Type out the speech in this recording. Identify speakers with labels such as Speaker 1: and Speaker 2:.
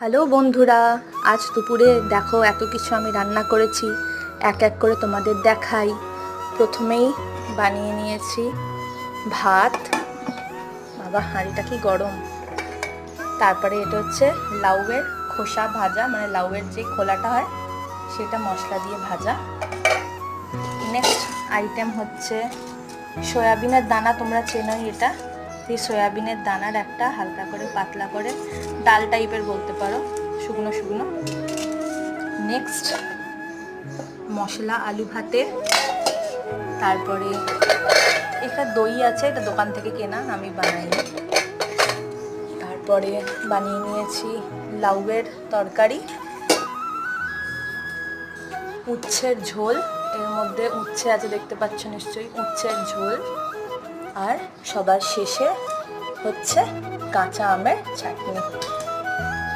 Speaker 1: Hello বন্ধুরা, আজ দুপুরে দেখো এত কিছু আমি রান্না করেছি। এক এক করে তোমাদের দেখাই। প্রথমেই বানিয়ে নিয়েছি ভাত। বাবা, হাঁড়িটা কি গরম। তারপরে এটা হচ্ছে লাউয়ের খোসা ভাজা, মানে লাউয়ের যে খোলাটা হয় সেটা মশলা দিয়ে ভাজা। নেক্সট আইটেম হচ্ছে সয়াবিনের দানা। তোমরা চেনোই এটা। এই সয়াবিনের দানার একটা হালকা করে পাতলা করে ডাল টাইপের বলতে পারো, শুকনো শুকনো। নেক্সট মশলা আলু ভাতে। তারপরে একটা দই আছে, এটা দোকান থেকে কেনা, আমি বানাইনি। তারপরে বানিয়ে নিয়েছি লাউয়ের তরকারি, উচ্ছের ঝোল। এর মধ্যে উচ্ছে আছে, দেখতে পাচ্ছ নিশ্চয়ই, উচ্ছের ঝোল। আর সবার শেষে হচ্ছে কাঁচা আমের চাটনি।